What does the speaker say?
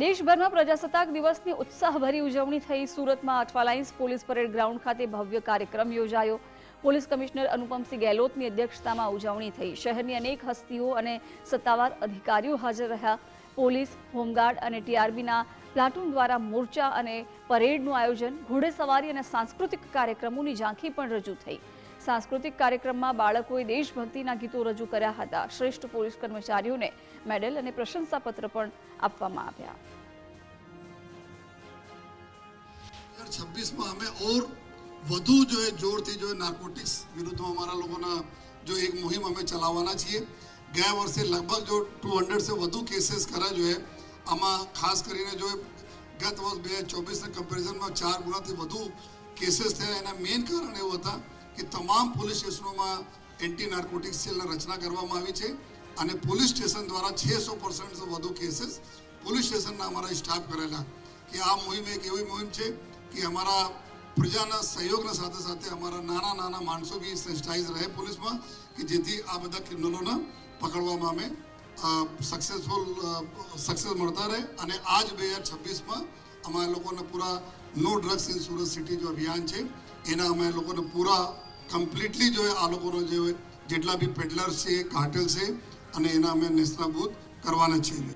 દેશભરમાં પ્રજાસત્તાક દિવસની ઉત્સાહભરી ઉજવણી થઈ। સુરતમાં અઠવાલાઇન્સ પોલીસ પરેડ ગ્રાઉન્ડ ખાતે ભવ્ય કાર્યક્રમ યોજાયો। પોલીસ કમિશનર અનુપમસિંહ ગેહલોતની અધ્યક્ષતામાં ઉજવણી થઈ। શહેરની અનેક હસ્તીઓ અને સત્તાવાર અધિકારીઓ હાજર રહ્યા। પોલીસ, હોમગાર્ડ અને ટીઆરબીના પ્લાટૂન દ્વારા મોરચા અને પરેડનું આયોજન, ઘોડેસવારી અને સાંસ્કૃતિક કાર્યક્રમોની ઝાંખી પણ રજૂ થઈ। सांस्कृतिक कार्यक्रम में बाळकोए देशभक्तिना गीतो रजू कर्या हता। श्रेष्ठ पोलीस कर्मचारीओने मेडल और प्रशंसापत्र पण आपवामां आव्या। 2026 में हमें और વધુ जो है जोर थी जो है नार्कोटिक्स विरुद्ध में हमारा लोगों ना जो एक मुहिम हमें चलावाना चाहिए। गया वर्षे लगभग जो 200 से વધુ केसेस करा जो है आमा खास करीने जो गत वर्ष 2024 ने कंपेरिजन में 4 गुणाथी વધુ केसेस थे। एना मेन कारण एवुं हता कि तमाम पुलिस स्टेशनों में एंटी नार्कोटिक्स सेल रचना करवामां आवी छे અને પોલીસ સ્ટેશન દ્વારા 600% से વધુ કેસીસ પોલીસ સ્ટેશનના અમારા સ્ટાફ કરેલા કે આ મુહિમ એક એવી મુહિમ છે કે અમારા પ્રજાના સહયોગના સાથે સાથે અમારા નાના નાના માણસો બી સેન્સિટાઇઝ રહે પોલીસમાં કે જેથી આ બધા ક્રિમિનલોને પકડવામાં અમે સક્સેસ મળતા રહે। અને આજ 2026માં અમારા લોકોને પૂરા no drugs in Surat city जो અભિયાન છે એના અમે લોકોને પૂરા કમ્પ્લીટલી जो है આ લોકોનો જે જેટલા બી પેડલર્સ છે, કાર્ટેલ છે અને એના અમે નેસ્તનાબૂદ કરવાના છીએ।